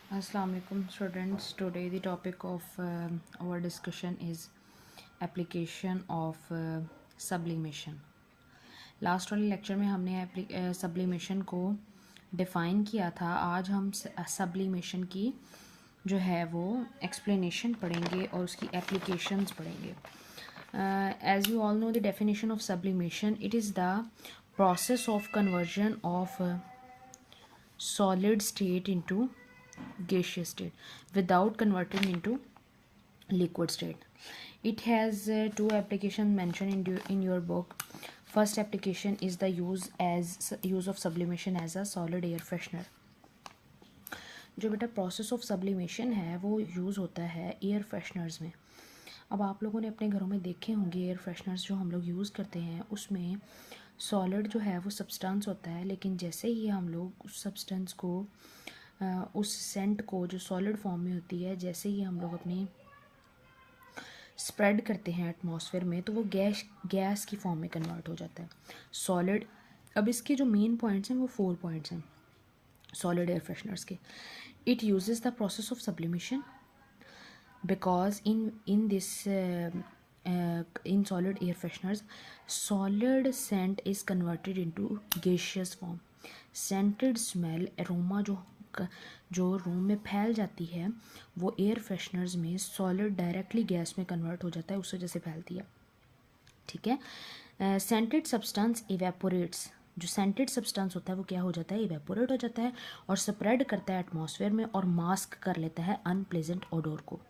Assalamualaikum students. Today the topic of our discussion is application of sublimation. Last वाले lecture में हमने sublimation को define किया था. आज हम सब्लिमेशन की जो है वो एक्सप्लेनेशन पढ़ेंगे और उसकी एप्लीकेशंस पढ़ेंगे. As you all know the definition of sublimation, it is the process of conversion of solid state into gaseous state without converting into liquid state. It has two applications mentioned in your book. First application is the use of sublimation as a solid air freshener. जो बेटा process of sublimation है वो use होता है air fresheners में. अब आप लोगों ने अपने घरों में देखे होंगे एयर फ्रेशनर्स जो हम लोग यूज़ करते हैं उसमें सॉलिड जो है वो सब्सटेंस होता है, लेकिन जैसे ही हम लोग उस सब्सटेंस को उस सेंट को जो सॉलिड फॉर्म में होती है जैसे ही हम लोग अपनी स्प्रेड करते हैं एटमॉस्फेयर में तो वो गैस की फॉर्म में कन्वर्ट हो जाता है सॉलिड. अब इसके जो मेन पॉइंट्स हैं वो 4 पॉइंट्स हैं सॉलिड एयर फ्रेशनर्स के. It uses the process of sublimation because in this in solid air fresheners solid scent is converted into gaseous form. scented smell aroma जो रूम में फैल जाती है वो एयर फ्रेशनर्स में सॉलिड डायरेक्टली गैस में convert हो जाता है, उस वजह से फैलती है. ठीक है. Scented substance evaporates. जो सेंटेड सब्सटेंस होता है वो क्या हो जाता है, इवेपोरेट हो जाता है और स्प्रेड करता है एटमॉस्फेयर में और मास्क कर लेता है अनप्लेजेंट ओडोर को.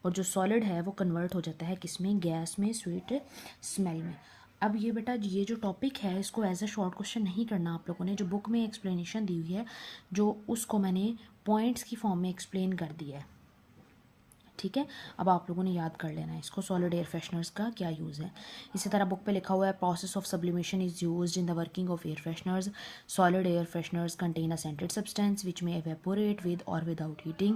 और जो सॉलिड है वो कन्वर्ट हो जाता है किसमें, गैस में, स्वीट स्मेल में. अब ये बेटा ये जो टॉपिक है इसको एज अ शॉर्ट क्वेश्चन नहीं करना आप लोगों ने. जो बुक में एक्सप्लेनेशन दी हुई है जो उसको मैंने पॉइंट्स की फॉर्म में एक्सप्लेन कर दिया है. ठीक है. अब आप लोगों ने याद कर लेना है इसको, सॉलिड एयर फ्रेशनर्स का क्या यूज़ है. इसी तरह बुक पे लिखा हुआ है process of sublimation is used in the working of air fresheners. Solid air fresheners contain a scented substance which में evaporate with or without heating.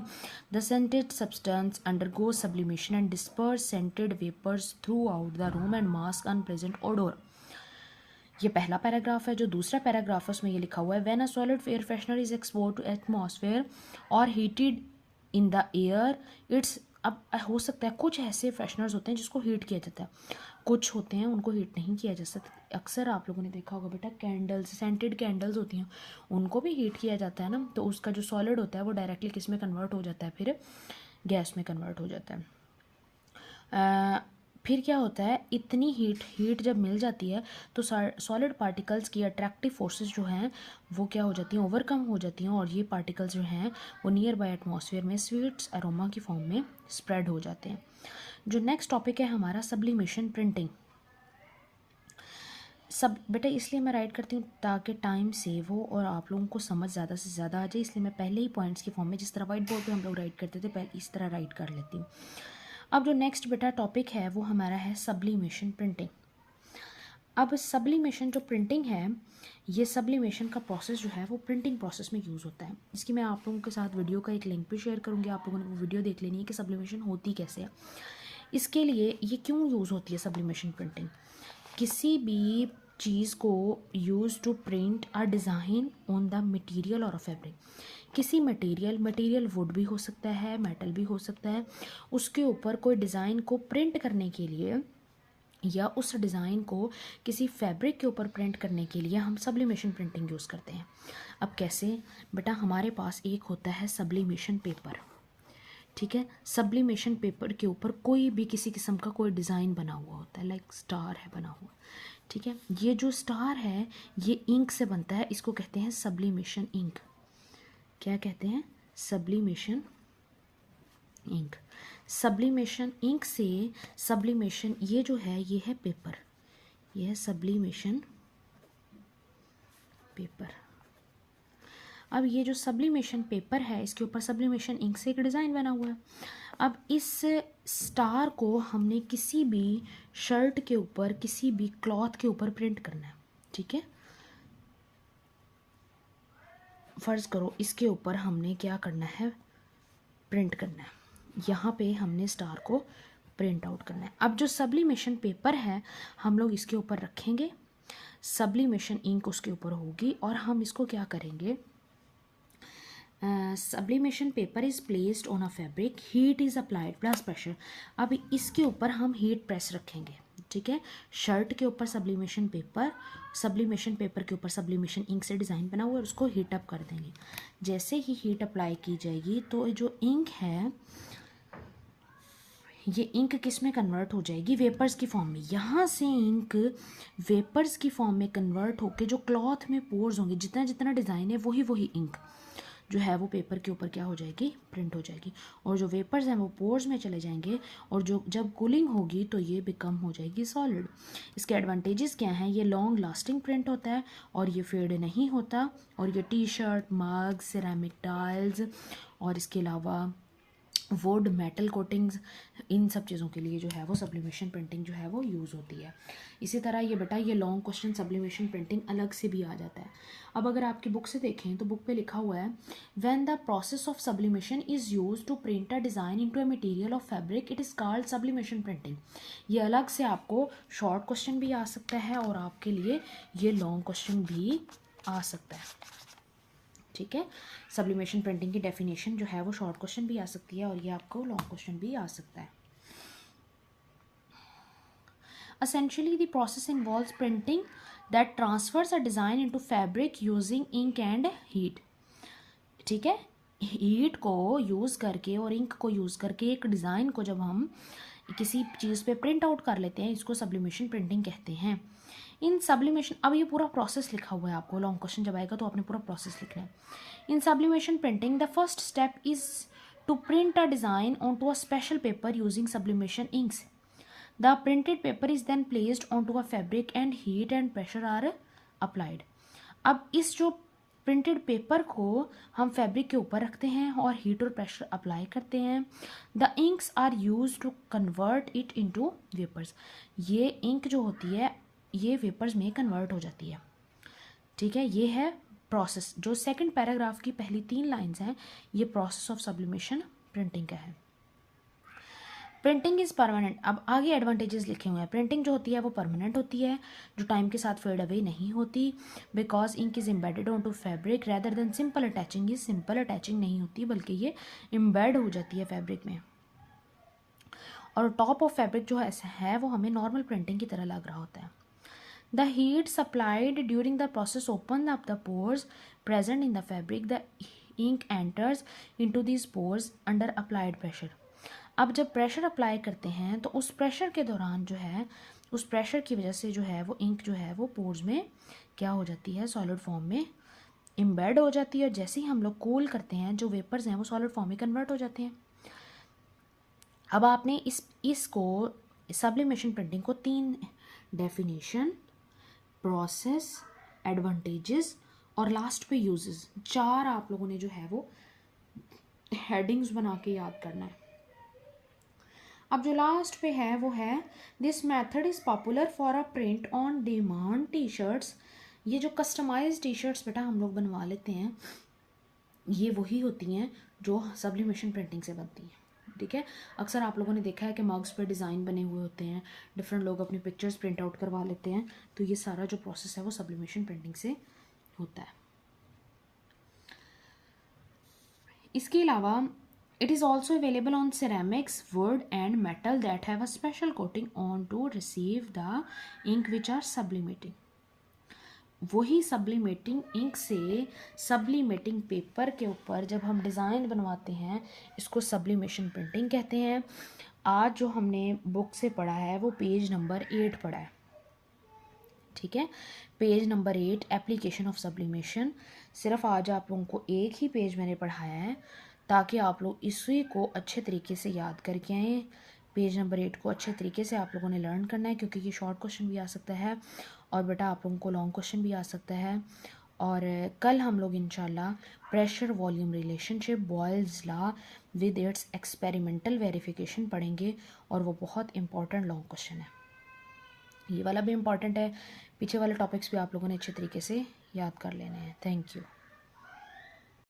The scented substance undergoes sublimation and disperse scented vapors throughout the room and mask unpleasant odor. ये पहला paragraph है. जो दूसरा paragraph है उसमें ये लिखा हुआ है when a solid air freshener is expose to atmosphere और heated in the air it's. अब हो सकता है कुछ ऐसे फ्रेशनर्स होते हैं जिसको हीट किया जाता है, कुछ होते हैं उनको हीट नहीं किया जा सकता. अक्सर आप लोगों ने देखा होगा बेटा कैंडल्स, सेंटेड कैंडल्स होती हैं उनको भी हीट किया जाता है ना, तो उसका जो सॉलिड होता है वो डायरेक्टली किस में कन्वर्ट हो जाता है, फिर गैस में कन्वर्ट हो जाता है. फिर क्या होता है, इतनी हीट जब मिल जाती है तो सॉलिड पार्टिकल्स की अट्रैक्टिव फोर्सेस जो हैं वो क्या हो जाती हैं, ओवरकम हो जाती हैं और ये पार्टिकल्स जो हैं वो नियर बाय एटमॉस्फेयर में स्वीट्स अरोमा की फॉर्म में स्प्रेड हो जाते हैं. जो नेक्स्ट टॉपिक है हमारा सब्लिमेशन प्रिंटिंग. सब बेटा इसलिए मैं राइट करती हूँ ताकि टाइम सेव हो और आप लोगों को समझ ज़्यादा से ज़्यादा आ जाए, इसलिए मैं पहले ही पॉइंट्स की फॉर्म में जिस तरह वाइट बोर्ड पे हम लोग राइट करते थे पहले इस तरह राइट कर लेती हूँ. अब जो नेक्स्ट बेटा टॉपिक है वो हमारा है सब्लिमेशन प्रिंटिंग. अब सब्लिमेशन जो प्रिंटिंग है ये सब्लिमेशन का प्रोसेस जो है वो प्रिंटिंग प्रोसेस में यूज़ होता है. इसकी मैं आप लोगों के साथ वीडियो का एक लिंक भी शेयर करूँगी, आप लोगों ने वो वीडियो देख लेनी है कि सब्लिमेशन होती कैसे है. इसके लिए ये क्यों यूज़ होती है सब्लिमेशन प्रिंटिंग. किसी भी चीज़ को use to print a design on the material और अ फैब्रिक. किसी मटेरियल वुड भी हो सकता है, मेटल भी हो सकता है, उसके ऊपर कोई डिज़ाइन को प्रिंट करने के लिए या उस डिज़ाइन को किसी फैब्रिक के ऊपर प्रिंट करने के लिए हम सब्लिमेशन प्रिंटिंग यूज़ करते हैं. अब कैसे बेटा, हमारे पास एक होता है सब्लिमेशन पेपर. ठीक है. सब्लिमेशन पेपर के ऊपर कोई भी किसी किस्म का कोई डिज़ाइन बना हुआ होता है, लाइक स्टार है बना हुआ. ठीक है. ये जो स्टार है ये इंक से बनता है, इसको कहते हैं सब्लिमेशन इंक. क्या कहते हैं, सब्लिमेशन इंक. सब्लिमेशन इंक से सब्लिमेशन ये जो है ये है पेपर, ये है सब्लिमेशन पेपर. अब ये जो सब्लिमेशन पेपर है इसके ऊपर सब्लिमेशन इंक से एक डिज़ाइन बना हुआ है. अब इस स्टार को हमने किसी भी शर्ट के ऊपर किसी भी क्लॉथ के ऊपर प्रिंट करना है. ठीक है. फ़र्ज़ करो इसके ऊपर हमने क्या करना है, प्रिंट करना है. यहाँ पे हमने स्टार को प्रिंट आउट करना है. अब जो सब्लिमेशन पेपर है हम लोग इसके ऊपर रखेंगे, सब्लिमेशन इंक उसके ऊपर होगी और हम इसको क्या करेंगे, sublimation paper is placed on a fabric, heat is applied plus pressure. अब इसके ऊपर हम हीट प्रेस रखेंगे, ठीक है। शर्ट के ऊपर सब्लिमेशन पेपर के ऊपर सब्लिमेशन इंक से डिज़ाइन बना हुआ है, उसको हीट अप कर देंगे। जैसे ही हीट अप्लाई की जाएगी तो जो इंक है ये इंक किस में कन्वर्ट हो जाएगी, वेपर्स की फॉर्म में। यहाँ से इंक वेपर्स की फॉर्म में कन्वर्ट होके जो क्लॉथ में पोर्स होंगे, जितना जितना डिज़ाइन है वही इंक जो है वो पेपर के ऊपर क्या हो जाएगी, प्रिंट हो जाएगी। और जो वेपर्स हैं वो पोर्स में चले जाएंगे और जो जब कूलिंग होगी तो ये बिकम हो जाएगी सॉलिड। इसके एडवांटेजेस क्या हैं, ये लॉन्ग लास्टिंग प्रिंट होता है और ये फेड नहीं होता, और ये टी शर्ट, मग, सिरेमिक टाइल्स और इसके अलावा वुड, मेटल कोटिंग्स, इन सब चीज़ों के लिए जो है वो सब्लिमेशन प्रिंटिंग जो है वो यूज़ होती है। इसी तरह ये बेटा ये लॉन्ग क्वेश्चन सब्लिमेशन प्रिंटिंग अलग से भी आ जाता है। अब अगर आपकी बुक से देखें तो बुक पे लिखा हुआ है when the process of sublimation is use to print a design into a material of fabric it is called sublimation printing. ये अलग से आपको शॉर्ट क्वेश्चन भी आ सकता है और आपके लिए ये लॉन्ग क्वेश्चन भी आ सकता है, ठीक है। सब्लिमेशन प्रिंटिंग की डेफिनेशन जो है वो शॉर्ट क्वेश्चन भी आ सकती है और ये आपको लॉन्ग क्वेश्चन भी आ सकता है। Essentially the process involves printing that transfers a design into fabric using ink and heat, ठीक है। हीट को यूज़ करके और इंक को यूज़ करके एक डिज़ाइन को जब हम किसी चीज़ पे प्रिंट आउट कर लेते हैं, इसको सब्लिमेशन प्रिंटिंग कहते हैं। इन सब्लिमेशन, अब ये पूरा प्रोसेस लिखा हुआ है, आपको लॉन्ग क्वेश्चन जब आएगा तो आपने पूरा प्रोसेस लिखना है। In sublimation printing the first step is to print a design on to a special paper using sublimation inks. The printed paper is then placed on to a fabric and heat and pressure are applied. अब इस जो printed paper को हम fabric के ऊपर रखते हैं और हीट और प्रेशर अप्लाई करते हैं। The inks are use to convert it into vapours. ये इंक जो होती है ये वेपर्स में कन्वर्ट हो जाती है, ठीक है। ये है प्रोसेस। जो सेकंड पैराग्राफ की पहली 3 लाइंस हैं ये प्रोसेस ऑफ सब्लिमेशन प्रिंटिंग का है। Printing is permanent. अब आगे एडवांटेजेस लिखे हुए हैं। प्रिंटिंग जो होती है वो परमानेंट होती है, जो टाइम के साथ फेड अवे नहीं होती। Because ink is embedded on to fabric rather than simple attaching. ये सिंपल अटैचिंग नहीं होती बल्कि ये एम्बेड हो जाती है फैब्रिक में। और टॉप ऑफ फैब्रिक जो है वो हमें नॉर्मल प्रिंटिंग की तरह लग रहा होता है। The heat supplied during the process opens up the pores present in the fabric. The ink enters into these pores under applied pressure. अब जब प्रेशर अप्लाई करते हैं तो उस प्रेशर के दौरान जो है, उस प्रेशर की वजह से जो है वो इंक जो है वो पोर्स में क्या हो जाती है, सॉलिड फॉर्म में एम्बेड हो जाती है। और जैसे ही हम लोग कूल करते हैं जो वेपर्स हैं वो सॉलिड फॉर्म में कन्वर्ट हो जाते हैं। अब आपने इसको सब्लिमेशन प्रिंटिंग को 3 डेफिनेशन, प्रोसेस, एडवांटेजेस और लास्ट पे यूजेस, 4 आप लोगों ने जो है वो हेडिंग्स बना के याद करना है। अब जो लास्ट पे है वो है this method is popular for a print on demand T shirts. ये जो कस्टमाइज टी शर्ट्स बेटा हम लोग बनवा लेते हैं ये वही होती हैं जो सब्लिमेशन प्रिंटिंग से बनती हैं, ठीक है। अक्सर आप लोगों ने देखा है कि मग्स पर डिज़ाइन बने हुए होते हैं, डिफरेंट लोग अपनी पिक्चर्स प्रिंट आउट करवा लेते हैं, तो ये सारा जो प्रोसेस है वो सब्लिमेशन प्रिंटिंग से होता है। इसके अलावा it is also available on ceramics, wood and metal that have a special coating on to receive the ink which are sublimating. वही सब्लिमेटिंग इंक से सब्लिमेटिंग पेपर के ऊपर जब हम डिज़ाइन बनवाते हैं इसको सब्लिमेशन प्रिंटिंग कहते हैं। आज जो हमने बुक से पढ़ा है वो पेज नंबर 8 पढ़ा है, ठीक है। Page number 8 application of sublimation. सिर्फ आज आप लोगों को एक ही पेज मैंने पढ़ाया है ताकि आप लोग इसी को अच्छे तरीके से याद करके आएँ। पेज नंबर 8 को अच्छे तरीके से आप लोगों ने लर्न करना है क्योंकि ये शॉर्ट क्वेश्चन भी आ सकता है और बेटा आप लोगों को लॉन्ग क्वेश्चन भी आ सकता है। और कल हम लोग इंशाल्लाह pressure volume relationship, Boyle's law with its experimental verification पढ़ेंगे और वो बहुत इंपॉर्टेंट लॉन्ग क्वेश्चन है। ये वाला भी इंपॉर्टेंट है, पीछे वाले टॉपिक्स भी आप लोगों ने अच्छे तरीके से याद कर लेने हैं। Thank you.